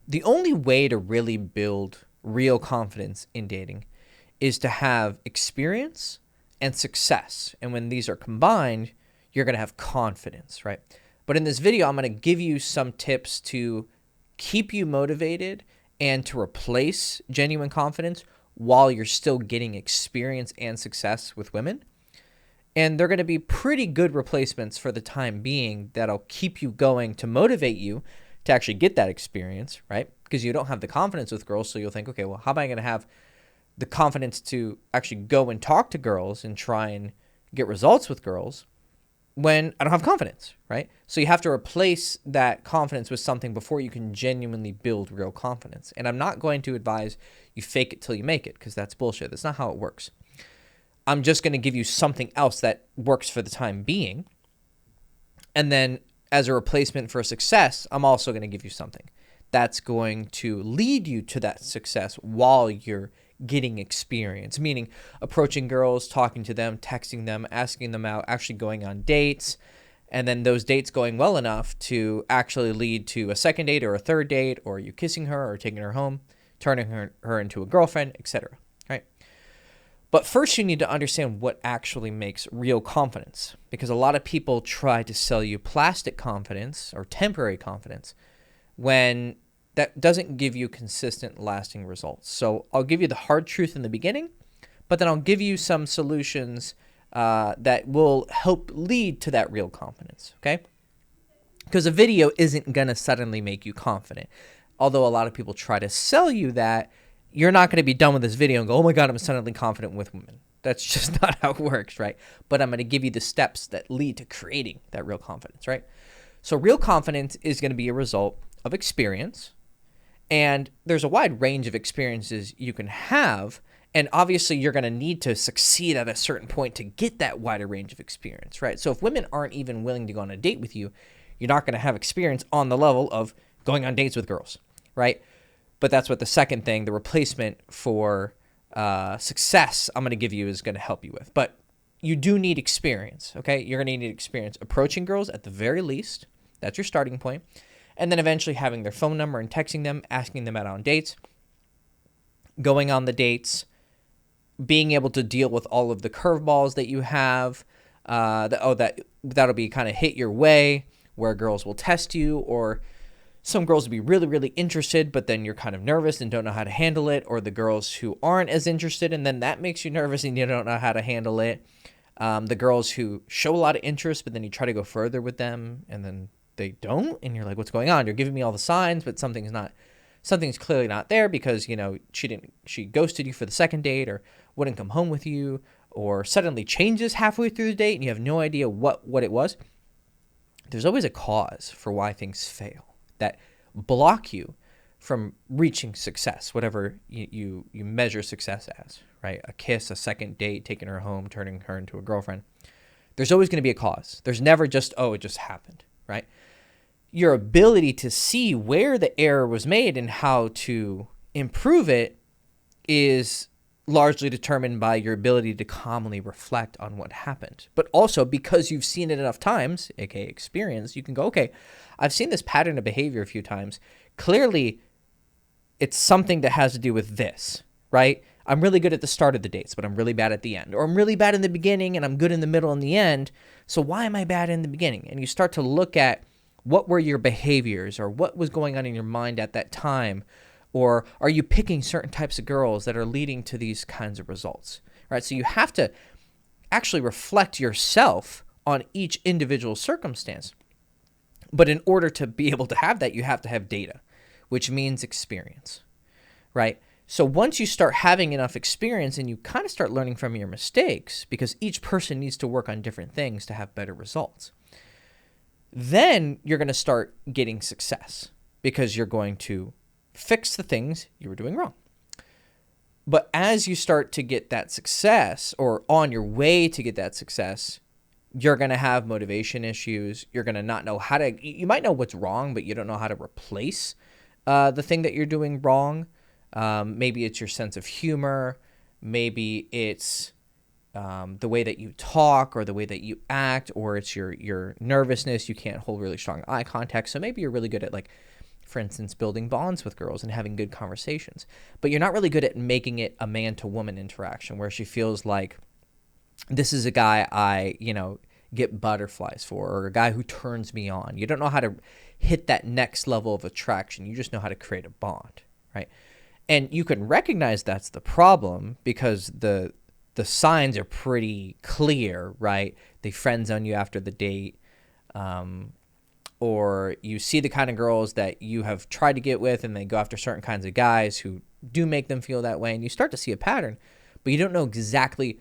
The only way to really build real confidence in dating is to have experience and success. And when these are combined, you're going to have confidence, right? But in this video, I'm going to give you some tips to keep you motivated and to replace genuine confidence while you're still getting experience and success with women. And they're going to be pretty good replacements for the time being that'll keep you going to motivate you to actually get that experience, right? Because you don't have the confidence with girls, so you'll think, okay, well, how am I going to have the confidence to actually go and talk to girls and try and get results with girls when I don't have confidence, right? So you have to replace that confidence with something before you can genuinely build real confidence. And I'm not going to advise you fake it till you make it, because that's bullshit. That's not how it works. I'm just going to give you something else that works for the time being. And then as a replacement for success, I'm also going to give you something that's going to lead you to that success while you're getting experience, meaning approaching girls, talking to them, texting them, asking them out, actually going on dates, and then those dates going well enough to actually lead to a second date or a third date, or you kissing her or taking her home, turning her into a girlfriend, etc. Right? But first, you need to understand what actually makes real confidence, because a lot of people try to sell you plastic confidence or temporary confidence when that doesn't give you consistent, lasting results. So I'll give you the hard truth in the beginning, but then I'll give you some solutions that will help lead to that real confidence, okay? Because a video isn't going to suddenly make you confident. Although a lot of people try to sell you that, you're not going to be done with this video and go, oh my God, I'm suddenly confident with women. That's just not how it works, right? But I'm going to give you the steps that lead to creating that real confidence, right? So real confidence is going to be a result of experience. And there's a wide range of experiences you can have. And obviously, you're going to need to succeed at a certain point to get that wider range of experience, right? So if women aren't even willing to go on a date with you, you're not going to have experience on the level of going on dates with girls, right? But that's what the second thing, the replacement for success I'm going to give you is going to help you with. But you do need experience, okay? You're going to need experience approaching girls at the very least. That's your starting point. And then eventually having their phone number and texting them, asking them out on dates, going on the dates, being able to deal with all of the curveballs that you have, that'll be kind of hit your way, where girls will test you, or some girls will be really, really interested, but then you're kind of nervous and don't know how to handle it, or the girls who aren't as interested, and then that makes you nervous and you don't know how to handle it. The girls who show a lot of interest, but then you try to go further with them, and then they don't, and you're like, what's going on? You're giving me all the signs, but something's clearly not there, because, you know, she ghosted you for the second date, or wouldn't come home with you, or suddenly changes halfway through the date and you have no idea what it was. There's always a cause for why things fail that block you from reaching success, whatever you measure success as, right? A kiss, a second date, taking her home, turning her into a girlfriend. There's always going to be a cause. There's never just, oh, it just happened, right? Your ability to see where the error was made and how to improve it is largely determined by your ability to calmly reflect on what happened. But also, because you've seen it enough times, aka experience, you can go, okay, I've seen this pattern of behavior a few times. Clearly, it's something that has to do with this, right? I'm really good at the start of the dates, but I'm really bad at the end. Or I'm really bad in the beginning and I'm good in the middle and the end. So why am I bad in the beginning? And you start to look at what were your behaviors, or what was going on in your mind at that time. Or are you picking certain types of girls that are leading to these kinds of results, right? So you have to actually reflect yourself on each individual circumstance. But in order to be able to have that, you have to have data, which means experience, right? So once you start having enough experience and you kind of start learning from your mistakes, because each person needs to work on different things to have better results, then you're going to start getting success, because you're going to fix the things you were doing wrong. But as you start to get that success, or on your way to get that success, you're going to have motivation issues. You're going to not know how to, you might know what's wrong, but you don't know how to replace the thing that you're doing wrong. Maybe it's your sense of humor. Maybe it's the way that you talk, or the way that you act, or it's your nervousness. You can't hold really strong eye contact. So maybe you're really good at like for instance, building bonds with girls and having good conversations. But you're not really good at making it a man-to-woman interaction where she feels like this is a guy I, get butterflies for, or a guy who turns me on. You don't know how to hit that next level of attraction. You just know how to create a bond, right? And you can recognize that's the problem because the signs are pretty clear, right? They friend zone you after the date, or you see the kind of girls that you have tried to get with and they go after certain kinds of guys who do make them feel that way, and you start to see a pattern, but you don't know exactly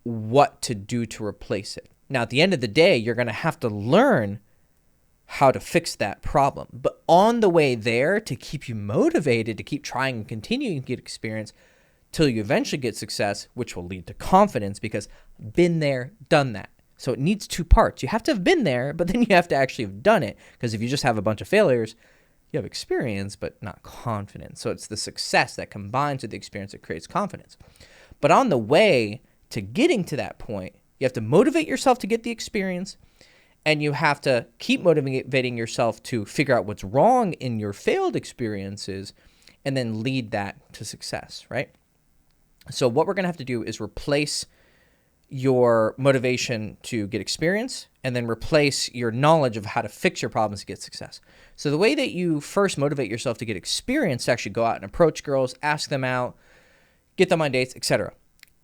what to do to replace it. Now, at the end of the day, you're going to have to learn how to fix that problem. But on the way there, to keep you motivated, to keep trying and continuing to get experience till you eventually get success, which will lead to confidence because been there, done that. So it needs two parts. You have to have been there, but then you have to actually have done it, because if you just have a bunch of failures, you have experience but not confidence. So it's the success that combines with the experience that creates confidence. But on the way to getting to that point, you have to motivate yourself to get the experience, and you have to keep motivating yourself to figure out what's wrong in your failed experiences and then lead that to success, right? So what we're going to have to do is replace your motivation to get experience and then replace your knowledge of how to fix your problems to get success. So the way that you first motivate yourself to get experience, to actually go out and approach girls, ask them out, get them on dates, etc.,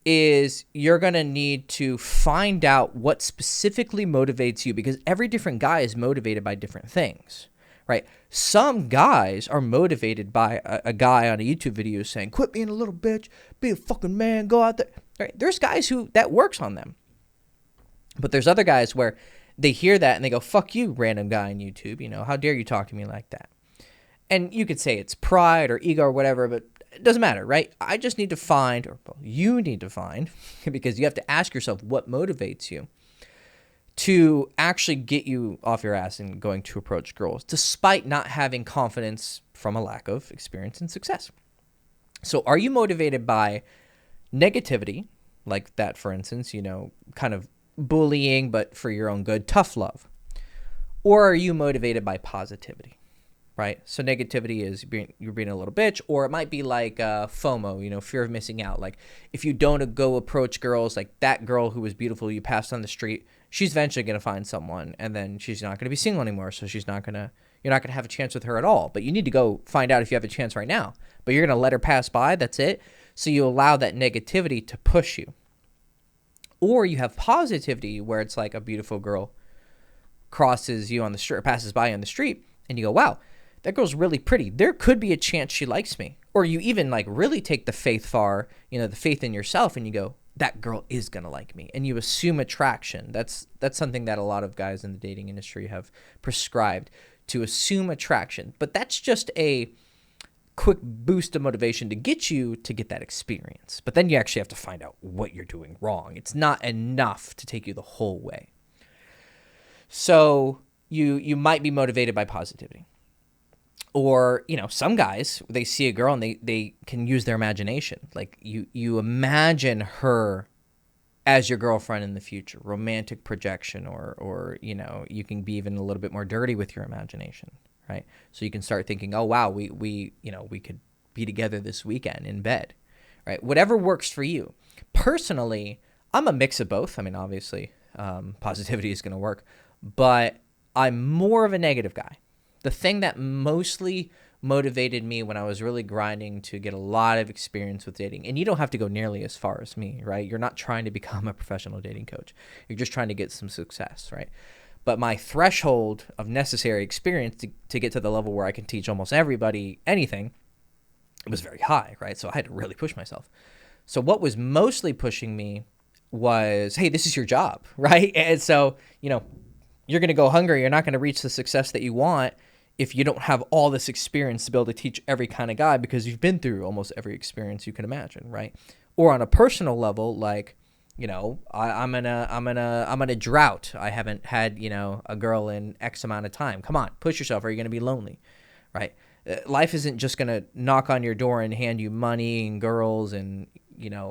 is you're going to need to find out what specifically motivates you, because every different guy is motivated by different things, right? Some guys are motivated by a guy on a YouTube video saying, quit being a little bitch, be a fucking man, go out there. Right? There's guys who that works on them. But there's other guys where they hear that and they go, fuck you, random guy on YouTube. How dare you talk to me like that? And you could say it's pride or ego or whatever, but it doesn't matter, right? I just need to find, or you need to find, because you have to ask yourself what motivates you to actually get you off your ass and going to approach girls, despite not having confidence from a lack of experience and success. So are you motivated by negativity, like that, for instance, kind of bullying, but for your own good, tough love? Or are you motivated by positivity? Right? So negativity is you're being a little bitch, or it might be like FOMO, fear of missing out. Like if you don't go approach girls, like that girl who was beautiful you passed on the street, she's eventually going to find someone, and then she's not going to be single anymore. So you're not going to have a chance with her at all. But you need to go find out if you have a chance right now. But you're going to let her pass by. That's it. So you allow that negativity to push you. Or you have positivity where it's like a beautiful girl crosses you on the street, or passes by you on the street, and you go, wow, that girl's really pretty. There could be a chance she likes me. Or you even really take the faith far, the faith in yourself, and you go, that girl is going to like me. And you assume attraction. That's something that a lot of guys in the dating industry have prescribed, to assume attraction. But that's just a quick boost of motivation to get you to get that experience. But then you actually have to find out what you're doing wrong. It's not enough to take you the whole way. So you might be motivated by positivity. Or, some guys, they see a girl and they can use their imagination. Like you imagine her as your girlfriend in the future, romantic projection, or you can be even a little bit more dirty with your imagination, right? So you can start thinking, oh, wow, we could be together this weekend in bed, right? Whatever works for you. Personally, I'm a mix of both. I mean, obviously, positivity is going to work, but I'm more of a negative guy. The thing that mostly motivated me when I was really grinding to get a lot of experience with dating, and you don't have to go nearly as far as me, right? You're not trying to become a professional dating coach. You're just trying to get some success, right? But my threshold of necessary experience to get to the level where I can teach almost everybody anything, it was very high, right? So I had to really push myself. So what was mostly pushing me was, hey, this is your job, right? And so, you're going to go hungry. You're not going to reach the success that you want if you don't have all this experience to be able to teach every kind of guy, because you've been through almost every experience you can imagine, right? Or on a personal level, like, I'm in a drought. I haven't had, a girl in X amount of time. Come on, push yourself, or you're going to be lonely, right? Life isn't just going to knock on your door and hand you money and girls and,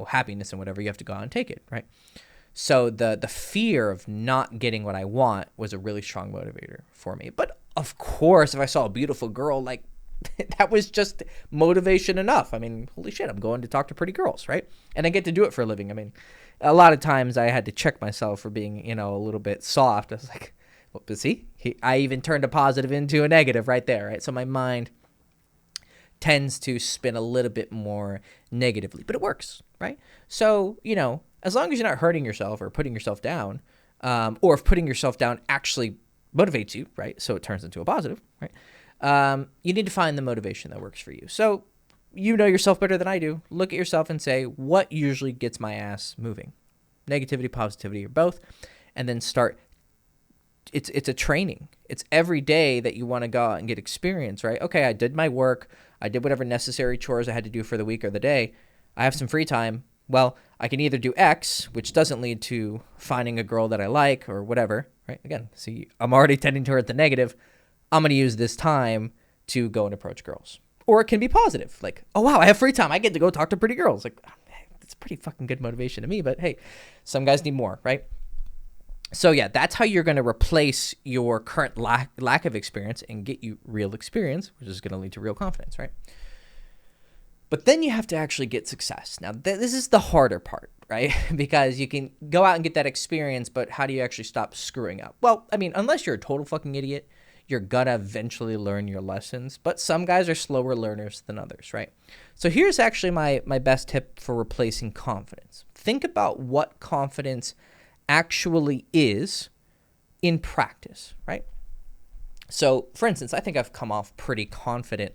happiness and whatever. You have to go out and take it, right? So the fear of not getting what I want was a really strong motivator for me. But of course, if I saw a beautiful girl, like that was just motivation enough. I mean, holy shit, I'm going to talk to pretty girls, right? And I get to do it for a living. I mean, a lot of times I had to check myself for being, you know, a little bit soft. I was like, well, but see, I even turned a positive into a negative right there, right? So my mind tends to spin a little bit more negatively, but it works, right? So, you know, as long as you're not hurting yourself or putting yourself down, or if putting yourself down actually motivates you, right? So it turns into a positive, right? You need to find the motivation that works for you. So you know yourself better than I do. Look at yourself and say, what usually gets my ass moving? Negativity, positivity, or both. And then start. It's a training. It's every day that you want to go out and get experience, right? Okay, I did my work. I did whatever necessary chores I had to do for the week or the day. I have some free time. Well, I can either do X, which doesn't lead to finding a girl that I like or whatever, right? Again, see, I'm already tending toward the negative. I'm going to use this time to go and approach girls. Or it can be positive. Like, oh, wow, I have free time. I get to go talk to pretty girls. Like, that's pretty fucking good motivation to me. But hey, some guys need more, right? So yeah, that's how you're going to replace your current lack of experience and get you real experience, which is going to lead to real confidence, right? But then you have to actually get success. Now, this is the harder part, right? Because you can go out and get that experience, but how do you actually stop screwing up? Well, I mean, unless you're a total fucking idiot, you're gonna eventually learn your lessons. But some guys are slower learners than others, right? So here's actually my best tip for replacing confidence. Think about what confidence actually is in practice, right? So, for instance, I think I've come off pretty confident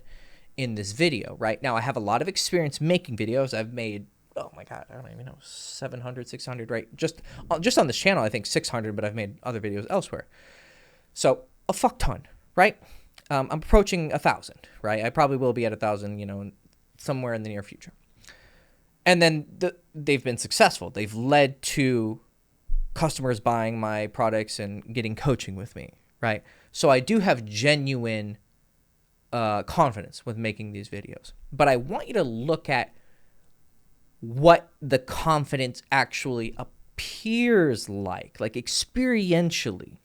in this video, right? Now, I have a lot of experience making videos. I've made, oh my God, I don't even know, 700, 600, right? Just on this channel, I think 600, but I've made other videos elsewhere. So, a fuck ton, right? I'm approaching 1,000, right? I probably will be at 1,000, you know, somewhere in the near future. And then they've been successful. They've led to customers buying my products and getting coaching with me, right? So I do have genuine confidence with making these videos. But I want you to look at what the confidence actually appears like experientially,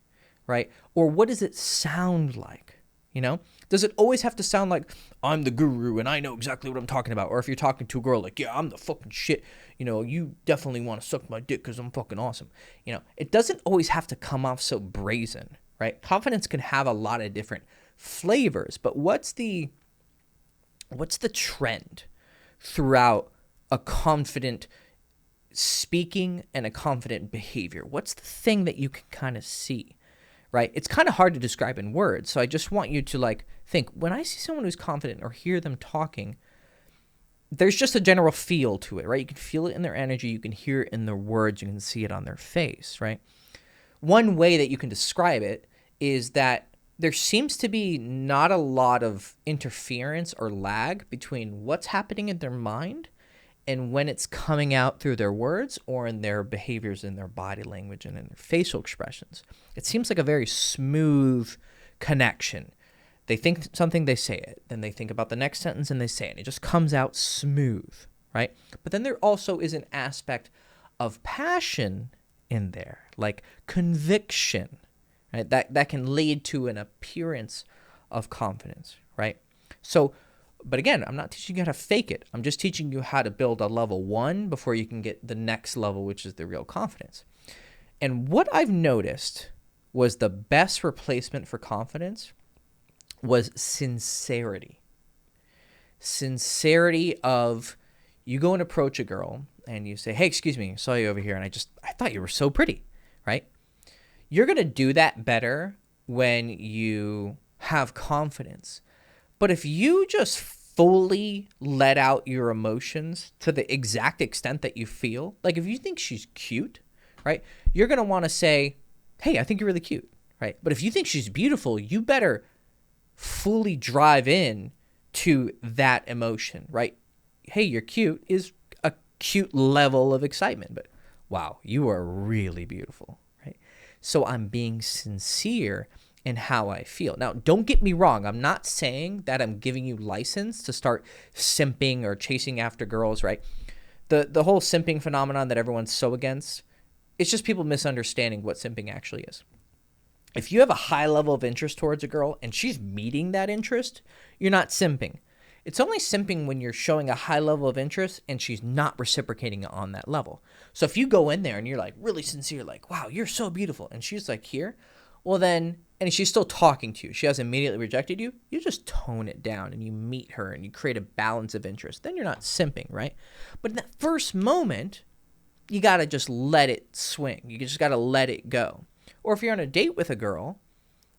right? Or what does it sound like, you know? Does it always have to sound like I'm the guru and I know exactly what I'm talking about? Or if you're talking to a girl like, yeah, I'm the fucking shit, you know, you definitely want to suck my dick because I'm fucking awesome. You know, it doesn't always have to come off so brazen, right? Confidence can have a lot of different flavors, but what's the trend throughout a confident speaking and a confident behavior? What's the thing that you can kind of see? Right? It's kind of hard to describe in words. So I just want you to think, when I see someone who's confident or hear them talking, there's just a general feel to it, right? You can feel it in their energy. You can hear it in their words. You can see it on their face, right? One way that you can describe it is that there seems to be not a lot of interference or lag between what's happening in their mind and when it's coming out through their words or in their behaviors, in their body language and in their facial expressions. It seems like a very smooth connection. They think something, they say it. Then they think about the next sentence and they say it. It just comes out smooth, right? But then there also is an aspect of passion in there, like conviction, right? That can lead to an appearance of confidence, right? So, but again, I'm not teaching you how to fake it. I'm just teaching you how to build a level 1 before you can get the next level, which is the real confidence. And what I've noticed was the best replacement for confidence was sincerity. Sincerity of, you go and approach a girl and you say, hey, excuse me, I saw you over here and I thought you were so pretty, right? You're going to do that better when you have confidence. But if you just fully let out your emotions to the exact extent that you feel, like if you think she's cute, right, you're going to want to say, hey, I think you're really cute, right? But if you think she's beautiful, you better fully drive in to that emotion, right? Hey, you're cute is a cute level of excitement, but wow, you are really beautiful, right? So I'm being sincere in how I feel. Now, don't get me wrong. I'm not saying that I'm giving you license to start simping or chasing after girls, right? The whole simping phenomenon that everyone's so against, it's just people misunderstanding what simping actually is. If you have a high level of interest towards a girl and she's meeting that interest, you're not simping. It's only simping when you're showing a high level of interest and she's not reciprocating on that level. So if you go in there and you're like really sincere, like, wow, you're so beautiful, and she's like, here, well then, and she's still talking to you, she hasn't immediately rejected you, you just tone it down and you meet her and you create a balance of interest. Then you're not simping, right? But in that first moment, you got to just let it swing. You just got to let it go. Or if you're on a date with a girl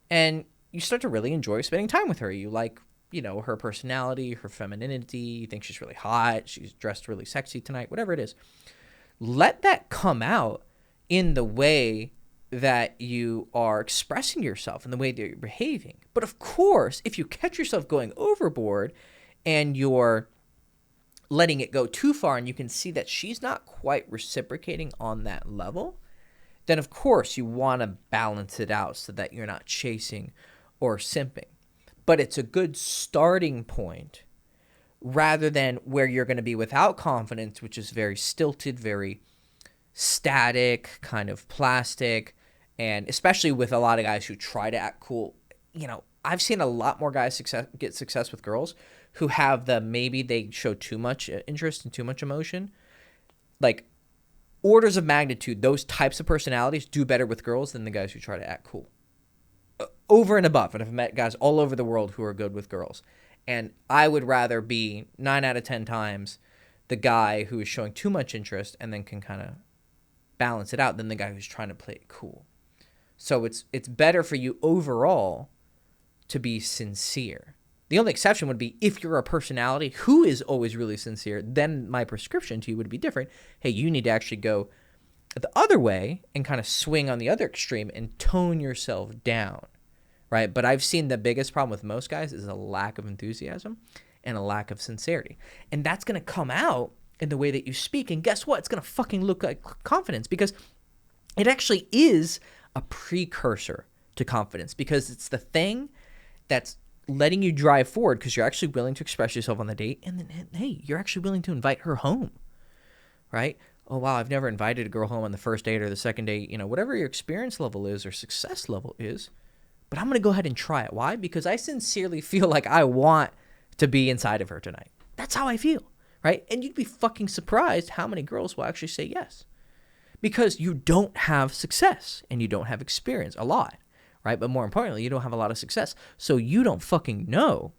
and you start to really enjoy spending time with her, you like, her personality, her femininity, you think she's really hot, she's dressed really sexy tonight, whatever it is, let that come out in the way that you are expressing yourself, in the way that you're behaving. But of course, if you catch yourself going overboard and you're letting it go too far and you can see that she's not quite reciprocating on that level, then of course you want to balance it out so that you're not chasing or simping. But it's a good starting point rather than where you're going to be without confidence, which is very stilted, very static, kind of plastic, and especially with a lot of guys who try to act cool. I've seen a lot more guys get success with girls who have maybe they show too much interest and too much emotion. Like orders of magnitude, those types of personalities do better with girls than the guys who try to act cool. Over and above. And I've met guys all over the world who are good with girls. And I would rather be 9 out of 10 times the guy who is showing too much interest and then can kind of balance it out than the guy who's trying to play it cool. So it's better for you overall to be sincere. The only exception would be if you're a personality who is always really sincere, then my prescription to you would be different. Hey, you need to actually go the other way and kind of swing on the other extreme and tone yourself down, right? But I've seen the biggest problem with most guys is a lack of enthusiasm and a lack of sincerity. And that's going to come out in the way that you speak. And guess what? It's going to fucking look like confidence, because it actually is a precursor to confidence, because it's the thing that's letting you drive forward because you're actually willing to express yourself on the date. And then, hey, you're actually willing to invite her home, right? Oh, wow, I've never invited a girl home on the first date or the second date, whatever your experience level is or success level is. But I'm going to go ahead and try it. Why? Because I sincerely feel like I want to be inside of her tonight. That's how I feel, right? And you'd be fucking surprised how many girls will actually say yes. Because you don't have success and you don't have experience a lot, right? But more importantly, you don't have a lot of success. So you don't fucking know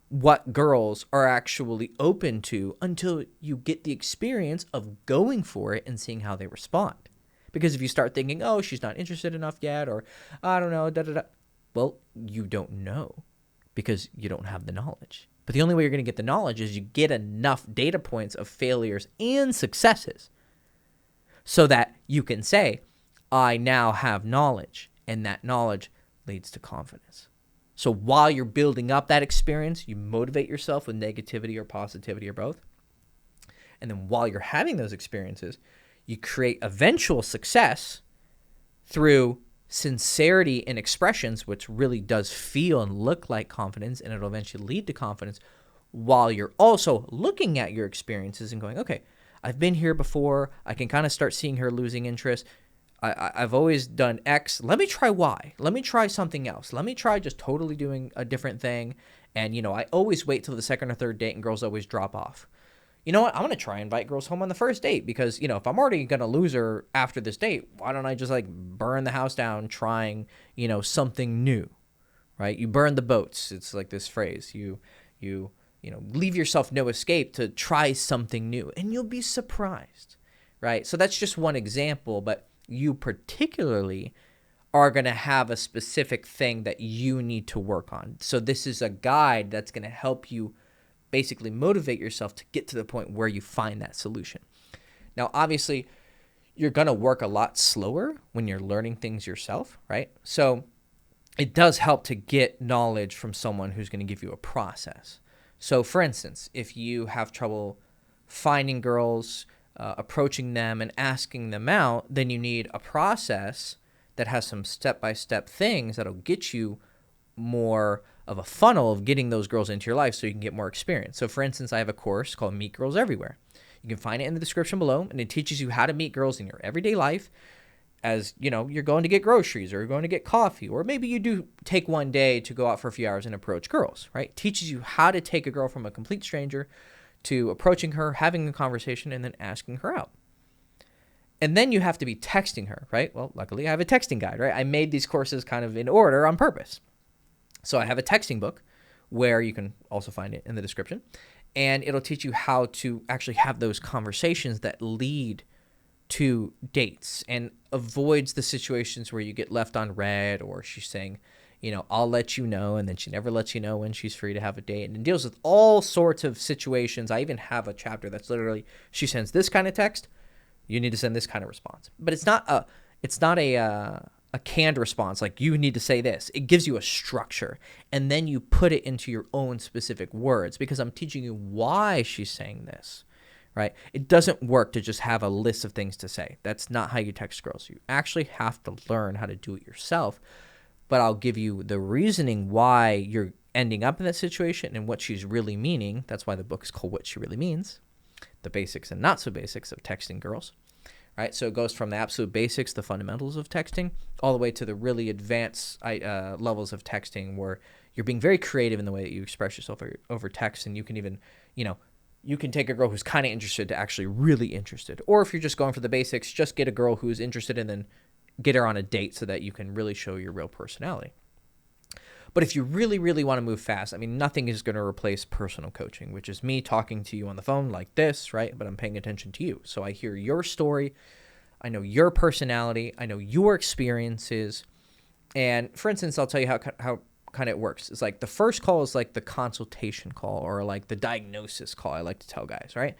what girls are actually open to until you get the experience of going for it and seeing how they respond. Because if you start thinking, oh, she's not interested enough yet, or I don't know, well, you don't know because you don't have the knowledge. But the only way you're going to get the knowledge is you get enough data points of failures and successes so that you can say, I now have knowledge, and that knowledge leads to confidence. So while you're building up that experience, you motivate yourself with negativity or positivity or both. And then while you're having those experiences, you create eventual success through sincerity in expressions, which really does feel and look like confidence, and it'll eventually lead to confidence, while you're also looking at your experiences and going, okay, I've been here before. I can kind of start seeing her losing interest. I've always done X. Let me try Y. Let me try something else. Let me try just totally doing a different thing. And, I always wait till the second or third date and girls always drop off. You know what? I'm going to try and invite girls home on the first date because, if I'm already going to lose her after this date, why don't I just burn the house down trying, something new, right? You burn the boats. It's like this phrase. You leave yourself no escape to try something new, and you'll be surprised, right? So that's just one example, but you particularly are going to have a specific thing that you need to work on. So this is a guide that's going to help you basically motivate yourself to get to the point where you find that solution. Now, obviously, you're going to work a lot slower when you're learning things yourself, right? So it does help to get knowledge from someone who's going to give you a process. So, for instance, if you have trouble finding girls, approaching them and asking them out, then you need a process that has some step-by-step things that'll get you more of a funnel of getting those girls into your life so you can get more experience. So, for instance, I have a course called Meet Girls Everywhere. You can find it in the description below, and it teaches you how to meet girls in your everyday life as, you're going to get groceries or you're going to get coffee, or maybe you do take one day to go out for a few hours and approach girls, right? Teaches you how to take a girl from a complete stranger to approaching her, having a conversation, and then asking her out. And then you have to be texting her, right? Well, luckily I have a texting guide, right? I made these courses kind of in order on purpose. So I have a texting book where you can also find it in the description, and it'll teach you how to actually have those conversations that lead to dates and avoids the situations where you get left on red, or she's saying, I'll let you know, and then she never lets you know when she's free to have a date, and it deals with all sorts of situations. I even have a chapter that's literally, she sends this kind of text, you need to send this kind of response. But it's not a canned response, like you need to say this. It gives you a structure, and then you put it into your own specific words, because I'm teaching you why she's saying this, right? It doesn't work to just have a list of things to say. That's not how you text girls. You actually have to learn how to do it yourself, but I'll give you the reasoning why you're ending up in that situation and what she's really meaning. That's why the book is called What She Really Means, the basics and not so basics of texting girls. Right, so it goes from the absolute basics, the fundamentals of texting, all the way to the really advanced levels of texting where you're being very creative in the way that you express yourself over text, and you can even, you can take a girl who's kind of interested to actually really interested. Or if you're just going for the basics, just get a girl who's interested and then get her on a date so that you can really show your real personality. But if you really, really want to move fast, nothing is going to replace personal coaching, which is me talking to you on the phone like this, right? But I'm paying attention to you. So I hear your story. I know your personality. I know your experiences. And for instance, I'll tell you how kind of it works. It's like the first call is like the consultation call, or like the diagnosis call, I like to tell guys, right?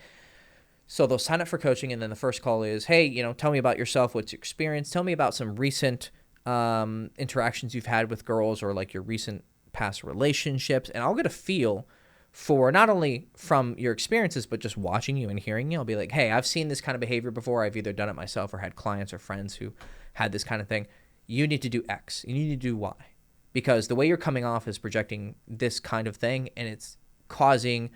So they'll sign up for coaching, and then the first call is, hey, tell me about yourself. What's your experience? Tell me about some recent interactions you've had with girls, or like your recent past relationships. And I'll get a feel for not only from your experiences, but just watching you and hearing you. I'll be like, hey, I've seen this kind of behavior before. I've either done it myself or had clients or friends who had this kind of thing. You need to do X. You need to do Y, because the way you're coming off is projecting this kind of thing, and it's causing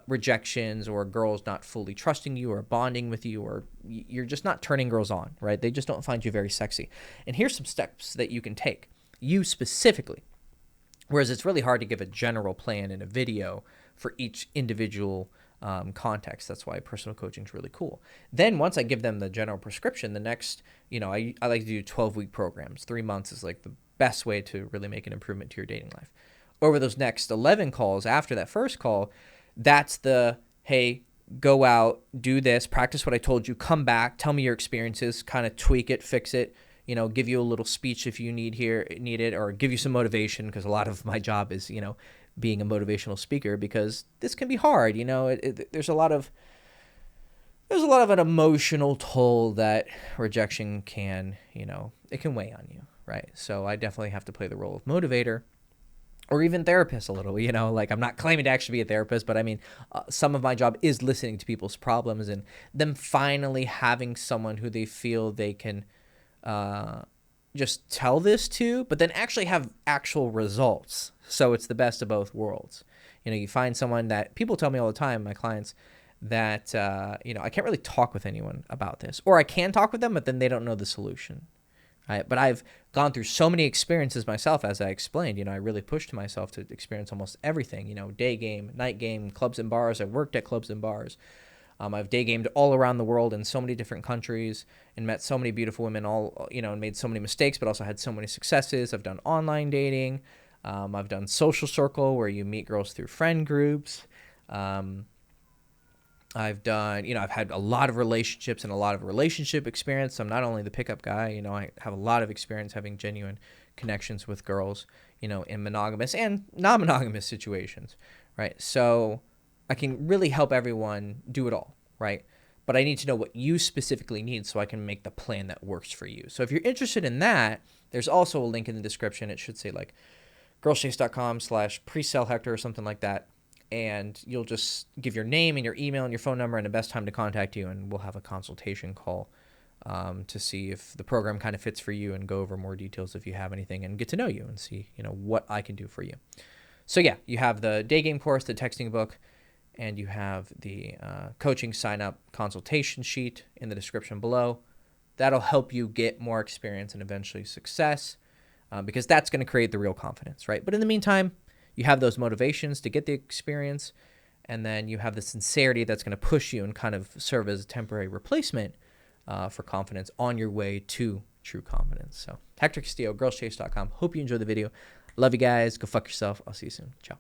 rejections, or girls not fully trusting you or bonding with you, or you're just not turning girls on, right? They just don't find you very sexy. And here's some steps that you can take, you specifically. Whereas it's really hard to give a general plan in a video for each individual context. That's why personal coaching is really cool. Then once I give them the general prescription, the next, I like to do 12-week programs. 3 months is like the best way to really make an improvement to your dating life. Over those next 11 calls after that first call, that's the, hey, go out, do this, practice what I told you, come back, tell me your experiences, kind of tweak it, fix it, give you a little speech if you need it, or give you some motivation, because a lot of my job is, being a motivational speaker, because this can be hard. There's a lot of an emotional toll that rejection can, it can weigh on you, right? So I definitely have to play the role of motivator, or even therapist a little, like I'm not claiming to actually be a therapist, but some of my job is listening to people's problems and them finally having someone who they feel they can just tell this to, but then actually have actual results. So it's the best of both worlds. You find someone that people tell me all the time, my clients, that, I can't really talk with anyone about this, or I can talk with them, but then they don't know the solution. Right? But I've gone through so many experiences myself, as I explained. I really pushed myself to experience almost everything, day game, night game, clubs and bars. I worked at clubs and bars. I've day gamed all around the world in so many different countries and met so many beautiful women, and made so many mistakes, but also had so many successes. I've done online dating. I've done social circle, where you meet girls through friend groups. I've done, I've had a lot of relationships and a lot of relationship experience. I'm not only the pickup guy, I have a lot of experience having genuine connections with girls, in monogamous and non-monogamous situations, right? So I can really help everyone do it all, right? But I need to know what you specifically need so I can make the plan that works for you. So if you're interested in that, there's also a link in the description. It should say like girlchase.com/pre-sell Hector or something like that. And you'll just give your name and your email and your phone number and the best time to contact you, and we'll have a consultation call to see if the program kind of fits for you, and go over more details if you have anything, and get to know you and see, what I can do for you. So yeah, you have the day game course, the texting book, and you have the coaching sign-up consultation sheet in the description below. That'll help you get more experience and eventually success, because that's going to create the real confidence, right? But in the meantime, you have those motivations to get the experience, and then you have the sincerity that's going to push you and kind of serve as a temporary replacement for confidence on your way to true confidence. So Hector Castillo, girlschase.com. Hope you enjoyed the video. Love you guys. Go fuck yourself. I'll see you soon. Ciao.